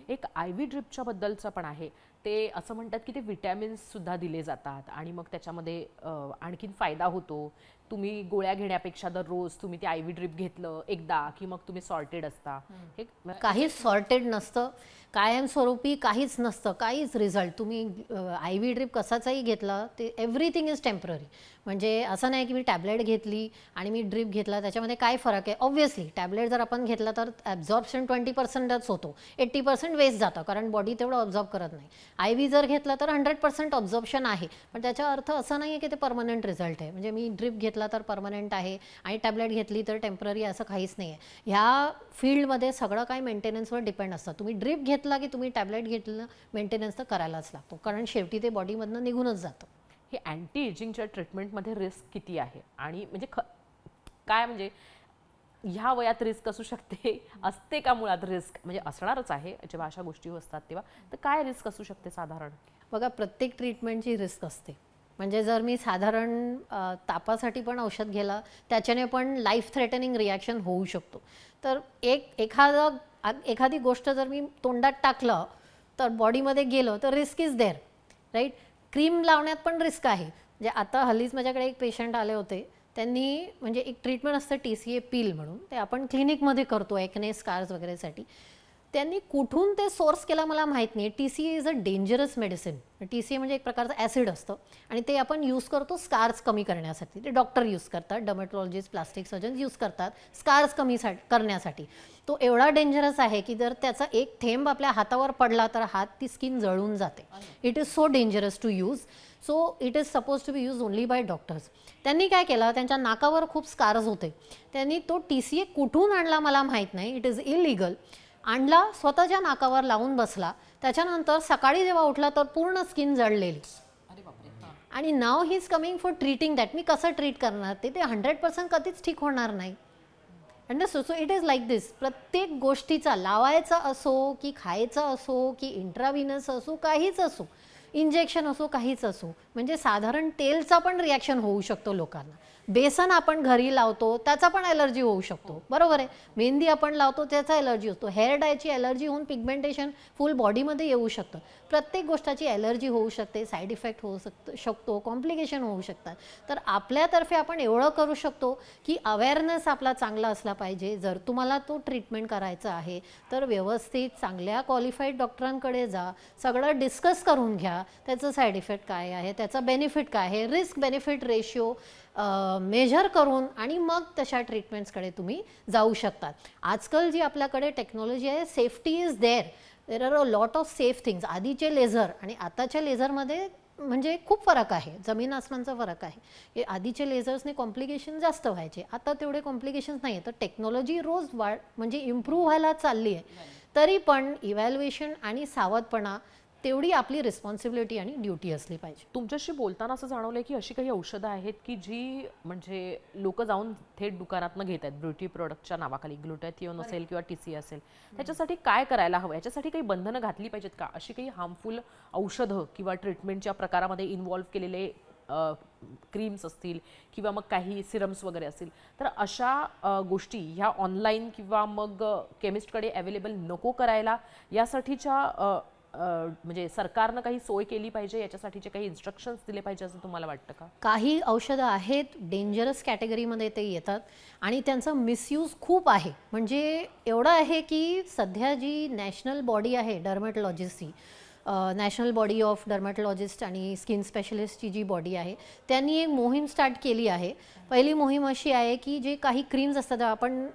एक IV ड्रिपच्या बद्दलचं पण आहे. ते असं म्हणतात की ते विटॅमिन्स सुद्धा दिले जातात आणि मग त्याच्यामध्ये आणखीन फायदा होतो. तुम्ही गोळ्या घेण्यापेक्षा दररोज तुम्ही ते IV ड्रिप घेतलं एकदा की मग तुम्ही सॉर्टेड असता. हे काहीच सॉर्टेड नसतं, कायमस्वरूपी काहीच नसतं, काहीच रिझल्ट. तुम्ही IV ड्रिप कसाचाही घेतला ते एव्हरीथिंग इज टेम्पररी. म्हणजे असं नाही की मी टॅबलेट घेतली आणि मी ड्रिप घेतला त्याच्यामध्ये काय फरक आहे. ऑब्व्हियसली टॅबलेट जर आपण घेतला तर ॲब्झॉर्प्शन 20%च होतो, 80% वेस्ट जातं कारण बॉडी तेवढं ऑब्झॉर्ब करत नाही. IV जर घेतला तर 100% ऑब्झॉर्प्शन आहे, पण त्याचा अर्थ असं नाही आहे की ते परमनंट रिझल्ट आहे. म्हणजे मी ड्रिप घेतला तर परमनंट आहे आणि टॅबलेट घेतली तर टेम्पररी, असं काहीच नाही आहे. ह्या फील्डमध्ये सगळं काही मेंटेनन्सवर डिपेंड असतं. तुम्ही ड्रिप घेतला की तुम्ही टॅबलेट घेतलं, मेंटेनन्स तर करायलाच लागतो कारण शेवटी ते बॉडीमधनं निघूनच जातं. हे अँटी एजिंगच्या ट्रीटमेंटमध्ये रिस्क किती आहे आणि म्हणजे काय म्हणजे ह्या वयात रिस्क असू शकते, असते का मुळात रिस्क, म्हणजे असणारच आहे जेव्हा अशा गोष्टी असतात तेव्हा, तर काय रिस्क असू शकते साधारण? बघा, प्रत्येक ट्रीटमेंटची रिस्क असते. म्हणजे जर मी साधारण तापासाठी पण औषध घेला त्याच्याने पण लाईफ थ्रेटनिंग रिॲक्शन होऊ शकतो. तर एखादी गोष्ट जर मी तोंडात टाकलं तर बॉडीमध्ये गेलं तर risk is there, right. Cream लावण्यात पण रिस्क आहे. म्हणजे आता हल्लीच माझ्याकडे एक पेशंट आले होते, त्यांनी म्हणजे एक ट्रीटमेंट असतं TCA पील म्हणून, ते आपण क्लिनिकमध्ये करतो एक्ने स्कार्स वगैरेसाठी. त्यांनी कुठून ते सोर्स केला मला माहीत नाही. TCA is a dangerous medicine. TCA म्हणजे एक प्रकारचं ॲसिड असतं आणि ते आपण यूज करतो स्कार्स कमी करण्यासाठी. ते डॉक्टर यूज करतात, डर्मेटॉलॉजिस्ट, प्लास्टिक सर्जन यूज करतात स्कार्स कमी करण्यासाठी. तो एवढा डेंजरस आहे की जर त्याचा एक थेंब आपल्या हातावर पडला तर ती स्किन जळून जाते. It is so dangerous to use. So it is suppose to be use only by doctors. त्यांनी काय केलं, त्यांच्या नाकावर खूप स्कार्स होते, त्यांनी तो TCA कुठून आणला मला माहीत नाही, इट इज इलिगल. आणला, स्वतःच्या नाकावर लावून बसला, त्याच्यानंतर सकाळी जेव्हा उठला तर पूर्ण स्किन जळलेली. आणि now he is coming for treating that. मी कसं ट्रीट करणार ते 100% कधीच ठीक होणार नाही. Understood. So it is like this. प्रत्येक गोष्टीचा, लावायचा असो की खायचा असो की इंट्राव्हिनस असो, काहीच असो, इंजेक्शन असो, काहीच असो, म्हणजे साधारण तेलचा पण रिॲक्शन होऊ शकतो लोकांना. बेसन आपण घरी लावतो त्याचा पण ॲलर्जी होऊ शकतो, बरोबर आहे. मेहंदी आपण लावतो त्याचा ॲलर्जी होतो. हेअर डायची ॲलर्जी होऊन पिगमेंटेशन फुल बॉडीमध्ये येऊ शकतं. प्रत्येक गोष्टाची ॲलर्जी होऊ शकते, साईड इफेक्ट होऊ शकतो, कॉम्प्लिकेशन होऊ शकतात. तर आपल्यातर्फे आपण एवढं करू शकतो की अवेअरनेस आपला चांगला असला पाहिजे. जर तुम्हाला तो ट्रीटमेंट करायचा आहे तर व्यवस्थित चांगल्या क्वालिफाईड डॉक्टरांकडे जा, सगळं डिस्कस करून घ्या. त्याचं साईड इफेक्ट काय आहे, त्याचं बेनिफिट काय आहे, रिस्क बेनिफिट रेशिओ मेजर करून आणि मग तशा ट्रीटमेंट्सकडे तुम्ही जाऊ शकतात. आजकाल जी आपल्याकडे टेक्नॉलॉजी आहे, safety is there are a lot of safe things. आधीचे लेझर आणि आताच्या लेझरमध्ये म्हणजे खूप फरक आहे, जमीन आसमानचा फरक आहे. हे आधीचे लेझर्सने कॉम्प्लिकेशन जास्त व्हायचे, आता तेवढे कॉम्प्लिकेशन्स नाही आहे. तर टेक्नॉलॉजी रोज म्हणजे इम्प्रूव्ह व्हायला चालली आहे. तरी पण इव्हॅल्युएशन आणि सावधपणा तेवढी आपली रिस्पॉन्सिबिलिटी आणि ड्युटी असली पाहिजे. तुमच्याशी बोलताना असं जाणवलंय की अशी काही औषधं आहेत की जी म्हणजे लोक जाऊन थेट दुकानातनं घेत आहेत ब्युटी प्रोडक्टच्या नावाखाली, ग्लुटॅथिओन असेल किंवा TCA असेल, त्याच्यासाठी काय करायला हवं, याच्यासाठी काही बंधनं घातली पाहिजेत का? अशी काही हार्मफुल औषधं किंवा ट्रीटमेंटच्या प्रकारामध्ये इन्व्हॉल्व्ह केलेले क्रीम्स असतील किंवा मग काही सिरम्स वगैरे असतील, तर अशा गोष्टी ह्या ऑनलाईन किंवा मग केमिस्टकडे अवेलेबल नको करायला, यासाठीच्या म्हणजे सरकारनं काही सोय केली पाहिजे, याच्यासाठीचे काही इन्स्ट्रक्शन्स दिले पाहिजे असं तुम्हाला वाटतं का? काही औषधं आहेत डेंजरस कॅटेगरीमध्ये ते येतात आणि त्यांचा मिसयूज खूप आहे. म्हणजे एवढं आहे की सध्या जी नॅशनल बॉडी आहे डर्मेटॉलॉजिस्टची, नॅशनल बॉडी ऑफ डर्मेटॉलॉजिस्ट आणि स्किन स्पेशलिस्टची जी बॉडी आहे, त्यांनी एक मोहीम स्टार्ट केली आहे. पहिली मोहीम अशी आहे की जे काही क्रीम्स असतात, आपण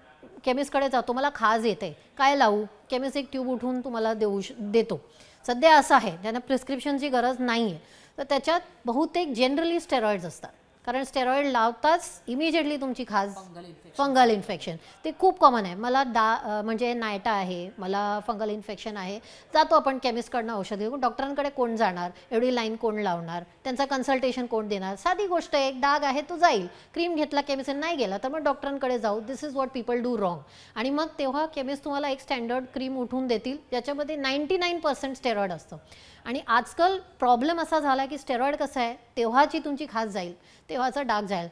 केमिस्टकडे जातो, मला खाज येते, काय लावू, केमिस्ट एक ट्यूब उठून तुम्हाला देतो. सध्या असं आहे, ज्यांना प्रिस्क्रिप्शनची गरज नाही आहे, तर त्याच्यात बहुतेक जनरली स्टेरॉइड्स असतात. कारण स्टेरॉइड लावताच इमिजिएटली तुमची खाज, फंगल इन्फेक्शन, ते खूप कॉमन आहे. मला म्हणजे नायटा आहे, मला फंगल इन्फेक्शन आहे, जातो आपण केमिस्टकडनं औषध घेऊन. डॉक्टरांकडे कोण जाणार, एवढी लाईन कोण लावणार, त्यांचा कन्सल्टेशन कोण देणार. साधी गोष्ट आहे, एक डाग आहे तो जाईल, क्रीम घेतला, केमिस्ट नाही गेला तर मग डॉक्टरांकडे जाऊ. This is what people do wrong. आणि मग तेव्हा केमिस्ट तुम्हाला एक स्टँडर्ड क्रीम उठून देतील ज्याच्यामध्ये 99% स्टेरॉइड असतं आणि आजकाल प्रॉब्लेम असा झाला की स्टेरॉइड कसं आहे, तेव्हाची तुमची खाज जाईल, तेव्हाचा डाग जाईल,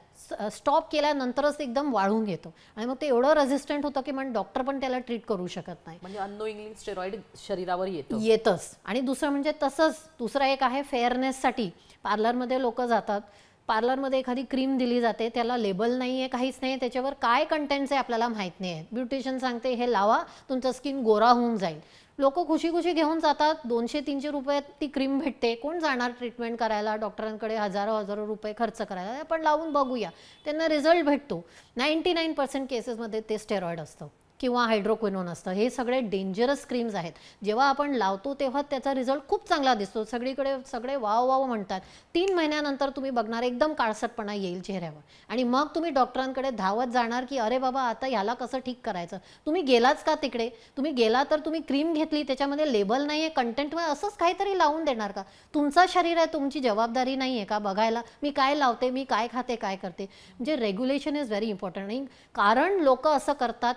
स्टॉप केल्यानंतरच एकदम वाढून घेतो आणि मग ते एवढं रेझिस्टंट होतं की मग डॉक्टर पण त्याला ट्रीट करू शकत नाही. म्हणजे अननोइंगली स्टेरॉइड शरीरावर येतच. आणि दुसरं म्हणजे तसंच दुसरं एक आहे फेअरनेससाठी पार्लरमध्ये लोक जातात, पार्लरमध्ये एखादी क्रीम दिली जाते, त्याला लेबल नाही आहे, काहीच नाही, त्याच्यावर काय कंटेंट्स आहे आपल्याला माहीत नाही आहे. ब्युटिशियन सांगते हे लावा तुमचं स्किन गोरा होऊन जाईल, लोक खुशी खुशी घेऊन जातात. 200-300 रुपयात ती क्रीम भेटते, कोण जाणार ट्रीटमेंट करायला डॉक्टरांकडे हजारो रुपये खर्च करायला. आपण लावून बघूया, त्यांना रिझल्ट भेटतो. 99% केसेसमध्ये ते स्टेरॉइड असतं किंवा हायड्रोक्विनोन असतं. हे सगळे डेंजरस क्रीम्स आहेत. जेव्हा आपण लावतो तेव्हा त्याचा रिझल्ट खूप चांगला दिसतो, सगळीकडे सगळे वाव वाव म्हणतात. 3 महिन्यानंतर तुम्ही बघणार एकदम काळसटपणा येईल चेहऱ्यावर आणि मग तुम्ही डॉक्टरांकडे धावत जाणार की अरे बाबा आता ह्याला कसं ठीक करायचं. तुम्ही गेलाच का तिकडे? तुम्ही गेला तर तुम्ही क्रीम घेतली, त्याच्यामध्ये लेबल नाही आहे, कंटेंटमध्ये असंच काहीतरी लावून देणार का? तुमचा शरीर आहे, तुमची जबाबदारी नाही आहे का बघायला मी काय लावते, मी काय खाते, काय करते? म्हणजे रेग्युलेशन इज व्हेरी इम्पॉर्टंट. आणि कारण लोक असं करतात,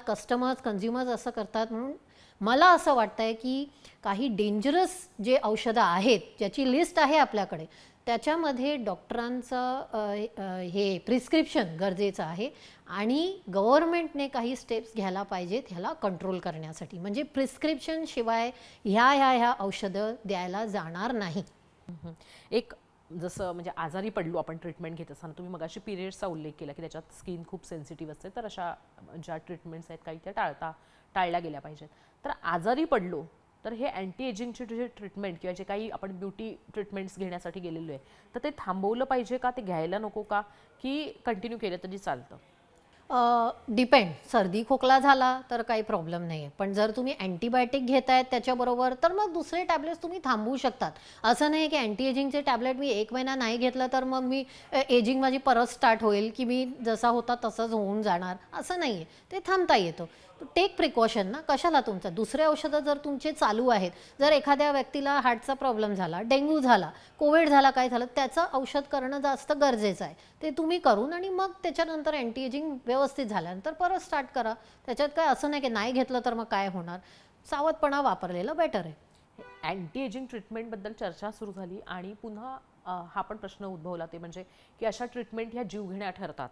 कन्झ्युमर्स असं करतात, म्हणून मला असं वाटतंय की काही डेंजरस जे औषधं आहेत ज्याची लिस्ट आहे आपल्याकडे, त्याच्यामध्ये डॉक्टरांचं हे प्रिस्क्रिप्शन गरजेचं आहे आणि गव्हर्नमेंटने काही स्टेप्स घ्यायला पाहिजेत ह्याला कंट्रोल करण्यासाठी. म्हणजे प्रिस्क्रिप्शन शिवाय ह्या औषधं द्यायला जाणार नाही. एक जसं म्हणजे आजारी पडलो आपण ट्रीटमेंट घेत असताना, तुम्ही मगाशी पिरियड्सचा उल्लेख केला की त्याच्यात स्किन खूप सेन्सिटिव्ह असते, तर अशा ज्या ट्रीटमेंट्स आहेत काही त्या टाळल्या गेल्या पाहिजेत. तर आजारी पडलो तर हे अँटी एजिंगचे जे ट्रीटमेंट किंवा जे काही आपण ब्युटी ट्रीटमेंट्स घेण्यासाठी गेलेलो आहे, तर ते थांबवलं पाहिजे का, ते घ्यायला नको का, की कंटिन्यू केलं तरी चालतं? डिपेंड. सर्दी खोकला झाला तर काही प्रॉब्लेम नाही आहे, पण जर तुम्ही अँटीबायोटिक घेतायत त्याच्याबरोबर तर मग दुसरे टॅबलेट्स तुम्ही थांबवू शकतात. असं नाही की अँटी एजिंगचे टॅबलेट मी 1 महिना नाही घेतलं तर मग मी एजिंग माझी परत स्टार्ट होईल की मी जसा होता तसंच होऊन जाणार, असं नाही आहे. ते थांबता येतं. टेक प्रिकॉशन ना, कशाला तुमचं दुसरे औषधं जर तुमचे चालू आहेत, जर एखाद्या व्यक्तीला हार्टचा प्रॉब्लेम झाला, डेंग्यू झाला, कोविड झाला, काय झालं, त्याचं औषध करणं जास्त गरजेचं आहे. ते तुम्ही करून आणि मग त्याच्यानंतर अँटी एजिंग व्यवस्थित झाल्यानंतर परत स्टार्ट करा. त्याच्यात काय असं नाही की नाही घेतलं तर मग काय होणार. सावधपणा वापरलेलं बेटर आहे. अँटी एजिंग ट्रीटमेंटबद्दल चर्चा सुरू झाली आणि पुन्हा हा पण प्रश्न उद्भवला, ते म्हणजे की अशा ट्रीटमेंट ह्या जीवघेण्या ठरतात.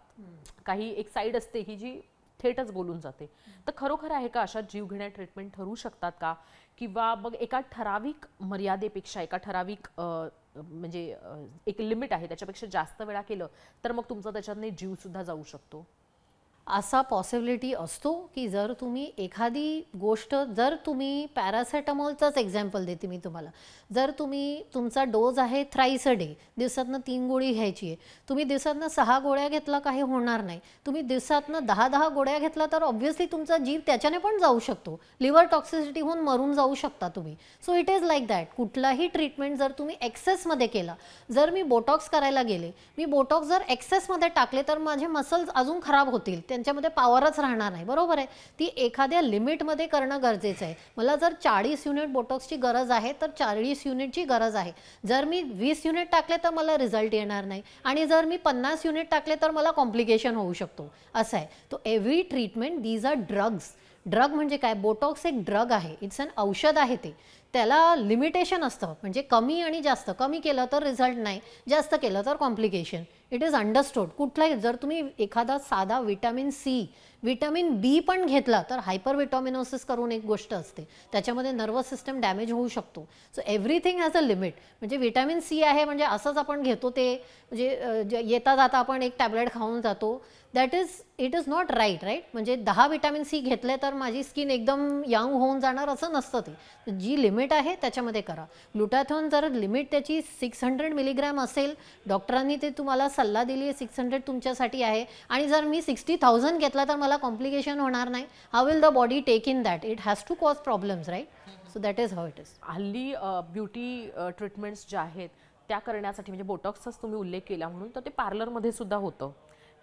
काही एक साईड असते की जी थेटच बोलून जाते. तर खरोखर आहे का अशा जीवघेण्या ट्रीटमेंट ठरू शकतात का, किंवा मग एका ठराविक मर्यादेपेक्षा, एका ठराविक म्हणजे एक लिमिट आहे त्याच्यापेक्षा जास्त वेळा केलं तर मग तुमचा त्याच्यातने जीव सुद्धा जाऊ शकतो? असा पॉसिबिलिटी असतो की जर तुम्ही एखादी गोष्ट, जर तुम्ही पॅरासेटामॉलचाच एक्झाम्पल देते मी तुम्हाला, जर तुम्ही तुमचा डोज आहे थ्राईस अ डे, दिवसातनं 3 गोळी घ्यायची आहे, तुम्ही दिवसातनं 6 गोळ्या घेतला काही होणार नाही. तुम्ही दिवसातनं 10 गोळ्या घेतला तर ऑब्व्हियसली तुमचा जीव त्याच्याने पण जाऊ शकतो, लिव्हर टॉक्सिसिटी होऊन मरून जाऊ शकता तुम्ही. So it is like that. कुठलाही ट्रीटमेंट जर तुम्ही एक्सेसमध्ये केला, जर मी बोटॉक्स करायला गेले, मी बोटॉक्स जर एक्सेसमध्ये टाकले तर माझे मसल्स अजून खराब होतील, त्यांच्यामध्ये पॉवरच राहणार नाही. बरोबर आहे. ती एखाद्या लिमिटमध्ये करणं गरजेचं आहे. मला जर 40 युनिट बोटॉक्सची गरज आहे तर 40 युनिटची गरज आहे. जर मी 20 युनिट टाकले तर मला रिझल्ट येणार नाही आणि जर मी 50 युनिट टाकले तर मला कॉम्प्लिकेशन होऊ शकतो. असं आहे. तो every treatment, these are drugs. Drug म्हणजे काय? बोटॉक्स एक ड्रग आहे, इट्स अन औषध आहे. ते त्याला लिमिटेशन असतं, म्हणजे कमी आणि जास्त. कमी केलं तर रिझल्ट नाही, जास्त केलं तर कॉम्प्लिकेशन. It is understood. कुठलाही जर तुम्ही एखादा साधा विटॅमिन सी, विटॅमिन बी पण घेतला तर हायपर विटॅमिनोसिस करून एक गोष्ट असते, त्याच्यामध्ये नर्वस सिस्टम डॅमेज होऊ शकतो. So everything has a limit. म्हणजे विटॅमिन सी आहे म्हणजे असंच आपण घेतो ते, म्हणजे येता जाता आपण एक टॅबलेट खाऊन जातो, that is, it is not right. म्हणजे 10 विटॅमिन सी घेतले तर माझी स्किन एकदम यंग होऊन जाणार असं नसतं. ते जी लिमिट आहे त्याच्यामध्ये करा. ग्लुटाथॉन जर लिमिट त्याची 600 मिलीग्रॅम असेल, डॉक्टरांनी ते तुम्हाला सल्ला दिली आहे 600 तुमच्यासाठी आहे, आणि जर मी 60,000 घेतला तर मला कॉम्प्लिकेशन होणार नाही. How will the body take in that? It has to cause problems, right? So that is how it is. हल्ली ब्युटी ट्रीटमेंट्स ज्या आहेत त्या करण्यासाठी, म्हणजे बोटॉक्सचाच तुम्ही उल्लेख केला म्हणून, तर ते पार्लरमध्ये सुद्धा होतं.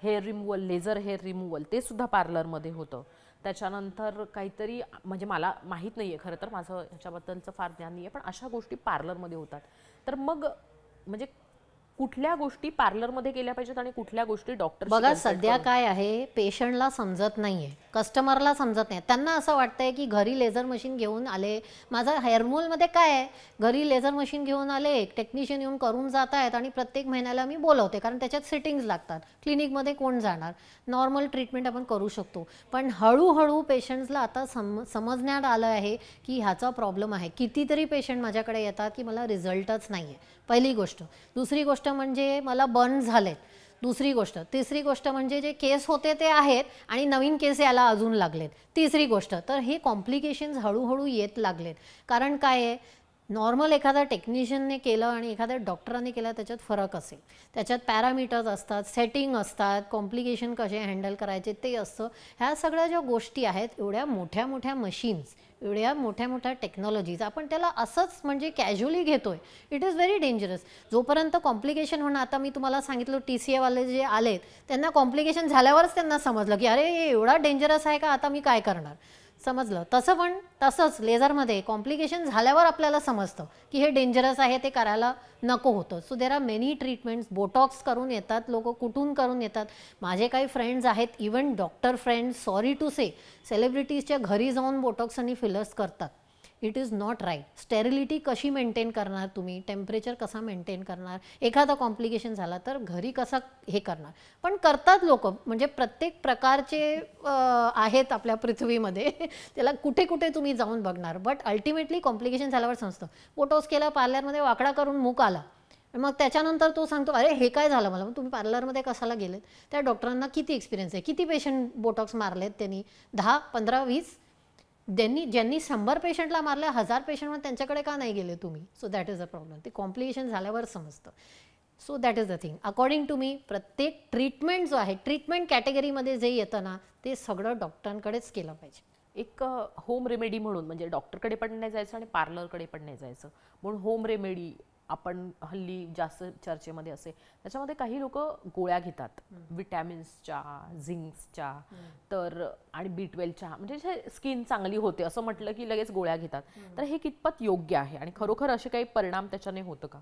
Hair removal, laser hair removal, ते सुद्धा पार्लरमध्ये होतं. त्याच्यानंतर काहीतरी, म्हणजे मला माहीत नाही आहे खरं तर, माझं ह्याच्याबद्दलचं फार ज्ञान नाही आहे, पण अशा गोष्टी पार्लरमध्ये होतात. तर मग म्हणजे कुठल्या गोष्टी पार्लरमध्ये केल्या पाहिजेत आणि कुठल्या गोष्टी डॉक्टर बघा सध्या काय आहे, पेशंटला समजत नाहीये, कस्टमरला समजत नाही. त्यांना असं वाटतंय की घरी लेझर मशीन घेऊन आले, माझा हेअरमॉलमध्ये काय आहे, घरी लेझर मशीन घेऊन आले, एक टेक्निशियन येऊन करून जात आहेत आणि प्रत्येक महिन्याला मी बोलवते, कारण त्याच्यात सिटिंग्स लागतात. क्लिनिकमध्ये कोण जाणार, नॉर्मल ट्रीटमेंट आपण करू शकतो. पण हळूहळू पेशंट्सला आता समजण्यात आलं आहे की ह्याचा प्रॉब्लेम आहे. कितीतरी पेशंट माझ्याकडे येतात की मला रिझल्टच नाही आहे, पहिली गोष्ट. दुसरी गोष्ट म्हणजे मला बर्न झालेत, दुसरी गोष्ट. तिसरी गोष्ट म्हणजे जे केस होते ते आहेत आणि नवीन केस यायला अजून लागलेत, तिसरी गोष्ट. तर हे कॉम्प्लिकेशन्स हळूहळू येत लागलेत. कारण काय आहे, नॉर्मल एखादा टेक्निशियनने केलं आणि एखाद्या डॉक्टरांनी केलं त्याच्यात फरक असेल. त्याच्यात पॅरामीटर्स असतात, सेटिंग असतात, कॉम्प्लिकेशन कसे हँडल करायचे ते असतं. ह्या सगळ्या ज्या गोष्टी आहेत, एवढ्या मोठ्या मोठ्या मशीन्स, एवढ्या मोठ्या मोठ्या टेक्नॉलॉजीज आपण त्याला असंच म्हणजे कॅज्युअली घेतोय. It is very dangerous. जोपर्यंत कॉम्प्लिकेशन होणं, आता मी तुम्हाला सांगितलं TCA वाले जे आलेत त्यांना कॉम्प्लिकेशन झाल्यावरच त्यांना समजलं की अरे हे एवढा डेंजरस आहे का, आता मी काय करणार, समजलं. तसं पण तसंच लेझरमध्ये कॉम्प्लिकेशन झाल्यावर आपल्याला समजतं की हे डेंजरस आहे, ते करायला नको होतं. So there are many treatments. Botox करून येतात लोक, कुठून करून येतात. माझे काही फ्रेंड्स आहेत, even doctor friends, sorry to say, सेलिब्रिटीजच्या घरी जाऊन बोटॉक्स आणि फिलर्स करतात. It is not right. Sterility कशी मेंटेन करणार तुम्ही, टेम्परेचर कसा मेंटेन करणार, एखादा कॉम्प्लिकेशन झाला तर घरी कसा हे करणार. पण करतात लोक, म्हणजे प्रत्येक प्रकारचे आहेत आपल्या पृथ्वीमध्ये. त्याला कुठे कुठे तुम्ही जाऊन बघणार. बट अल्टिमेटली कॉम्प्लिकेशन झाल्यावर समजतं. बोटॉक्स केला, पार्लरमध्ये वाकडा करून मूक आला, मग त्याच्यानंतर तो सांगतो अरे हे काय झालं मला. मग तुम्ही पार्लरमध्ये कशाला गेलेत. त्या डॉक्टरांना किती एक्सपिरियन्स आहे, किती पेशंट बोटॉक्स मारलेत त्यांनी, 10, 15, 20. ज्यांनी 100 पेशंटला मारलं, 1000 पेशंटमध्ये त्यांच्याकडे का नाही गेले तुम्ही. So that is a problem. ते कॉम्प्लिकेशन झाल्यावर समजतं. So that is the thing. According to me प्रत्येक ट्रीटमेंट जो आहे, ट्रीटमेंट कॅटेगरीमध्ये जे येतं ना, ते सगळं डॉक्टरांकडेच केलं पाहिजे. एक होम रेमेडी म्हणून, म्हणजे डॉक्टरकडे पण नाही जायचं आणि पार्लरकडे पण नाही जायचं, म्हणून होम रेमेडी आपण हल्ली जास्त चर्चेमध्ये असे, त्याच्यामध्ये काही लोक गोळ्या घेतात विटॅमिन्सच्या, झिंक्सच्या, तर आणि B12च्या, म्हणजे स्किन चांगली होते असं म्हटलं की लगेच गोळ्या घेतात. तर हे कितपत योग्य आहे आणि खरोखर असे काही परिणाम त्याच्याने होतं का.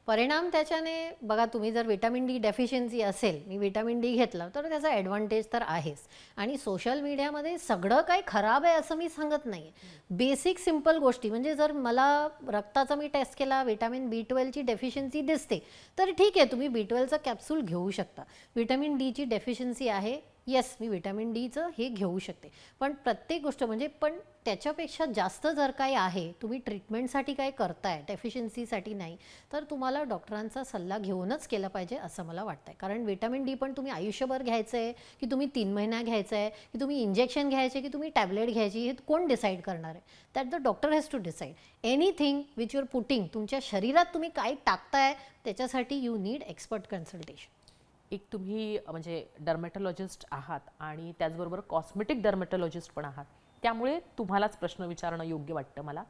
परिणाम त्याच्याने बघा, तुम्ही जर विटॅमिन D डेफिशियन्सी असेल, मी विटॅमिन D घेतलं तर त्याचा ॲडव्हान्टेज तर आहेच. आणि सोशल मीडियामध्ये सगळं काही खराब आहे असं मी सांगत नाही. बेसिक सिम्पल गोष्टी, म्हणजे जर मला रक्ताचा मी टेस्ट केला, विटॅमिन B12ची डेफिशियन्सी दिसते तर ठीक आहे, तुम्ही B12चा कॅप्सूल घेऊ शकता. विटॅमिन Dची डेफिशियन्सी आहे, येस, मी विटॅमिन Dचं हे घेऊ शकते. पण प्रत्येक गोष्ट म्हणजे, पण त्याच्यापेक्षा जास्त जर काही आहे, तुम्ही ट्रीटमेंटसाठी काय करताय, डेफिशियन्सीसाठी नाही, तर तुम्हाला डॉक्टरांचा सल्ला घेऊनच केलं पाहिजे असं मला वाटतंय. कारण विटॅमिन D पण तुम्ही आयुष्यभर घ्यायचं आहे की तुम्ही 3 महिना घ्यायचं आहे, की तुम्ही इंजेक्शन घ्यायचे, की तुम्ही टॅबलेट घ्यायची, हे कोण डिसाईड करणार आहे. That the doctor has to decide. Anything which you are putting, तुमच्या शरीरात तुम्ही काय टाकताय त्याच्यासाठी यू नीड एक्सपर्ट कन्सल्टेशन. एक तुम्ही म्हणजे डर्मॅटॉलॉजिस्ट आहात आणि त्याचबरोबर कॉस्मेटिक डर्मॅटॉलॉजिस्ट पण आहात, त्यामुळे तुम्हालाच प्रश्न विचारणं योग्य वाटतं मला.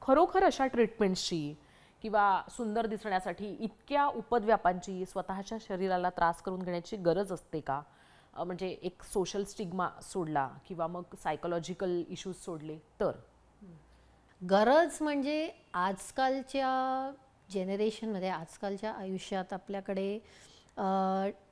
खरोखर अशा ट्रीटमेंट्सची किंवा सुंदर दिसण्यासाठी इतक्या उपद्व्यापांची, स्वतःच्या शरीराला त्रास करून घेण्याची गरज असते का. म्हणजे एक सोशल स्टिग्मा सोडला किंवा मग सायकोलॉजिकल इश्यूज सोडले तर. गरज म्हणजे आजकालच्या जनरेशनमध्ये, आजकालच्या आयुष्यात आपल्याकडे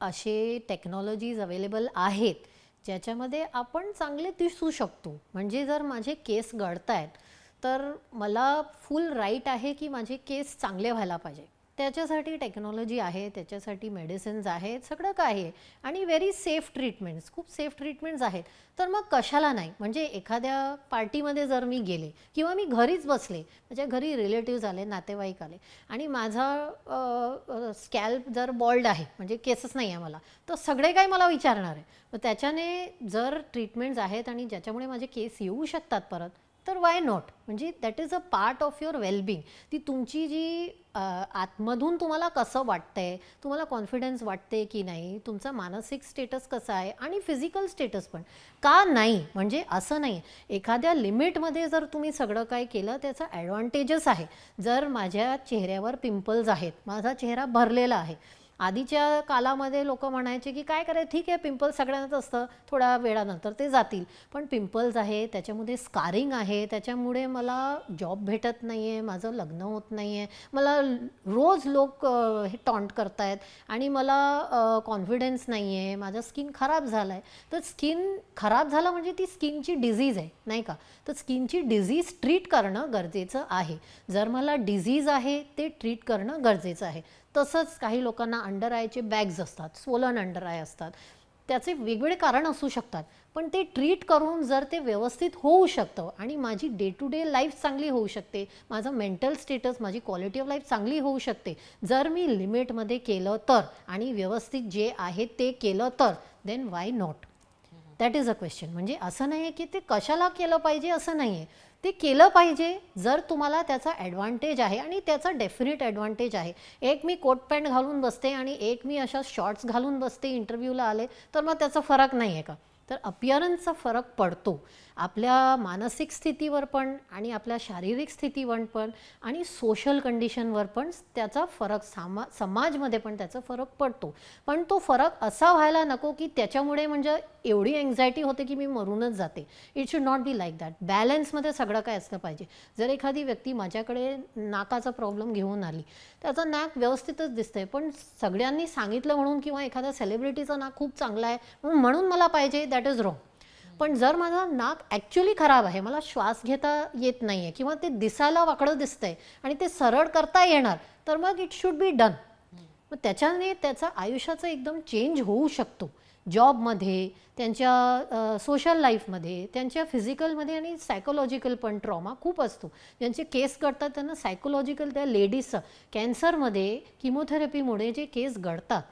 असे टेक्नॉलॉजीज अवेलेबल आहेत ज्याच्यामध्ये आपण चांगले दिसू शकतो. म्हणजे जर माझे केस गळत आहेत तर मला फुल राईट आहे की माझे केस चांगले व्हायला पाहिजे. त्याच्यासाठी टेक्नॉलॉजी आहे, त्याच्यासाठी मेडिसिन्स आहेत, सगळं काय आहे. आणि व्हेरी सेफ ट्रीटमेंट्स, खूप सेफ ट्रीटमेंट्स आहेत. तर मग कशाला नाही. म्हणजे एखाद्या पार्टीमध्ये जर मी गेले किंवा मी घरीच बसले, माझ्या घरी रिलेटिव्ज आले, नातेवाईक आले आणि माझा स्कॅल्प जर बॉल्ड आहे, म्हणजे केसच नाही आहे मला, तर सगळे काय मला विचारणार आहे. मग त्याच्याने जर ट्रीटमेंट्स आहेत आणि ज्याच्यामुळे माझे केस येऊ शकतात परत, तर वाय नॉट. म्हणजे that is a part of your wellbeing. ती तुमची जी आतमधून तुम्हाला कसं वाटतंय, तुम्हाला कॉन्फिडन्स वाटते की नाही, तुमचा मानसिक स्टेटस कसा आहे आणि फिजिकल स्टेटस पण, का नाही. म्हणजे असं नाही, एखाद्या लिमिटमध्ये जर तुम्ही सगळं काय केलं त्याचा ॲडव्हान्टेजेस आहे. जर माझ्या चेहऱ्यावर पिंपल्स आहेत, माझा चेहरा भरलेला आहे आधीच्या कालामध्ये लोक म्हणायचे की काय करायचं, ठीक आहे पिंपल्स सगळ्यांनाच असतं, थोड्या वेळानंतर ते जातील. पण पिंपल्स आहे, त्याच्यामध्ये स्कारिंग आहे, त्याच्यामुळे मला जॉब भेटत नाही आहे, माझं लग्न होत नाही आहे, मला रोज लोक हे टॉन्ट करतायत आणि मला कॉन्फिडन्स नाही आहे, माझं स्किन खराब झालं आहे. तर स्किन खराब झालं म्हणजे ती स्किनची डिझीज आहे नाही का. तर स्किनची डिझीज ट्रीट करणं गरजेचं आहे. जर मला डिझीज आहे ते ट्रीट करणं गरजेचं आहे. तसंच काही लोकांना अंडर आयचे बॅग्स असतात, स्वोलन अंडर आय असतात, त्याचे वेगवेगळे कारण असू शकतात. पण ते ट्रीट करून जर ते व्यवस्थित होऊ शकतं आणि माझी डे टू डे लाईफ चांगली होऊ शकते, माझं मेंटल स्टेटस, माझी क्वालिटी ऑफ लाईफ चांगली होऊ शकते, जर मी लिमिटमध्ये केलं तर आणि व्यवस्थित जे आहे ते केलं तर, then why not. That is a question. म्हणजे असं नाही आहे की ते कशाला केलं पाहिजे असं नाही आहे, ते केलं पाहिजे जर तुम्हाला त्याचा ॲडव्हान्टेज आहे आणि त्याचा डेफिनेट ॲडव्हान्टेज आहे. एक मी कोट पॅन्ट घालून बसते आणि एक मी अशा शॉर्ट्स घालून बसते इंटरव्ह्यूला आले, तर मग त्याचा फरक नाही आहे का. तर अपिअरन्सचा फरक पडतो आपल्या मानसिक स्थितीवर पण आणि आपल्या शारीरिक स्थितीवर पण आणि सोशल कंडिशनवर पण त्याचा फरक, समाजमध्ये पण त्याचा फरक पडतो. पण तो फरक असा व्हायला नको की त्याच्यामुळे म्हणजे एवढी एन्झायटी होते की मी मरूनच जाते. It should not be like that. बॅलन्समध्ये सगळं काय असलं पाहिजे. जर एखादी व्यक्ती माझ्याकडे नाकाचा प्रॉब्लेम घेऊन आली, त्याचं नाक व्यवस्थितच दिसतंय, पण सगळ्यांनी सांगितलं म्हणून किंवा एखाद्या सेलिब्रिटीचं नाक खूप चांगलं आहे म्हणून मला पाहिजे, दॅट इज रॉंग. पण जर माझं नाक ॲक्च्युली खराब आहे, मला श्वास घेता येत नाही आहे किंवा ते दिसायला वाकडं दिसतंय आणि ते सरळ करता येणार, तर मग इट शुड बी डन. मग त्याच्याने त्याचा आयुष्याचा एकदम चेंज होऊ शकतो. जॉबमध्ये, त्यांच्या सोशल लाईफमध्ये, त्यांच्या फिजिकलमध्ये आणि सायकोलॉजिकल पण ट्रॉमा खूप असतो. ज्यांचे केस गळतात त्यांना सायकोलॉजिकल, त्या लेडीजचं कॅन्सरमध्ये किमोथेरपीमुळे जे केस गळतात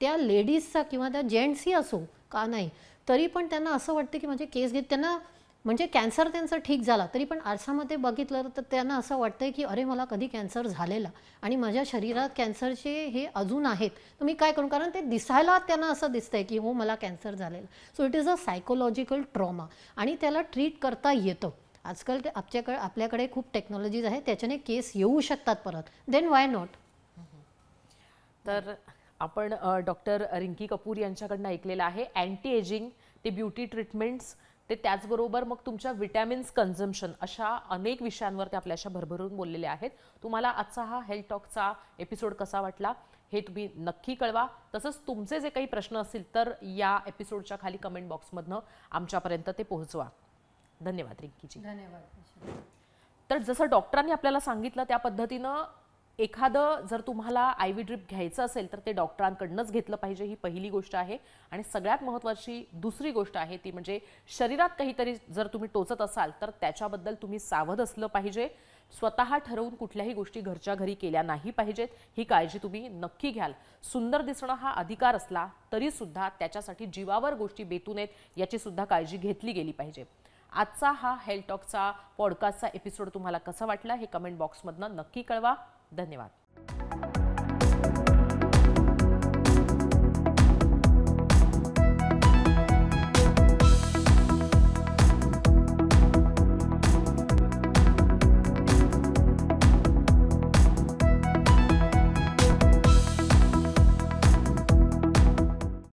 त्या लेडीजचा किंवा त्या जेंट्सही असो का नाही, तरी पण त्यांना असं वाटतं की माझे केस घेत, त्यांना म्हणजे कॅन्सर त्यांचा ठीक झाला तरी पण आरसामध्ये बघितलं तर त्यांना असं वाटतंय की अरे मला कधी कॅन्सर झालेला आणि माझ्या शरीरात कॅन्सरचे हे अजून आहेत, तर मी काय करू, कारण ते दिसायला त्यांना असं दिसतंय की हो मला कॅन्सर झालेला. So it is a psychological trauma आणि त्याला ट्रीट करता येतं. आजकाल ते आपल्याकडे खूप टेक्नॉलॉजीज आहे, त्याच्याने केस येऊ शकतात परत, देन वाय नॉट. तर आपण डॉक्टर रिंकी कपूर यांच्याकडनं ऐकलेलं आहे अँटी एजिंग ते ब्युटी ट्रीटमेंट्स ते त्याचबरोबर मग तुमच्या विटॅमिन्स कन्झम्पशन अशा अनेक विषयांवर ते आपल्याशी भरभरून बोललेले आहेत. तुम्हाला आजचा हा हेल्थ टॉकचा एपिसोड कसा वाटला हे तुम्ही नक्की कळवा. तसंच तुमचे जे काही प्रश्न असतील तर या एपिसोडच्या खाली कमेंट बॉक्समधनं आमच्यापर्यंत ते पोहोचवा. धन्यवाद रिंकीजी. धन्यवाद. तर जसं डॉक्टरांनी आपल्याला सांगितलं त्या पद्धतीनं एखादं जर तुम्हाला आयव्ही ड्रिप घ्यायचं असेल तर ते डॉक्टरांकडनंच घेतलं पाहिजे, ही पहिली गोष्ट आहे. आणि सगळ्यात महत्त्वाची दुसरी गोष्ट आहे ती म्हणजे शरीरात काहीतरी जर तुम्ही टोचत असाल तर त्याच्याबद्दल तुम्ही सावध असलं पाहिजे. स्वतः ठरवून कुठल्याही गोष्टी घरच्या घरी केल्या नाही पाहिजेत, ही काळजी तुम्ही नक्की घ्याल. सुंदर दिसणं हा अधिकार असला तरी सुद्धा त्याच्यासाठी जीवावर गोष्टी बेतू नयेत याची सुद्धा काळजी घेतली गेली पाहिजे. आजचा हा हेल्थ टॉकचा पॉडकास्टचा एपिसोड तुम्हाला कसा वाटला हे कमेंट बॉक्समधनं नक्की कळवा. धन्यवाद.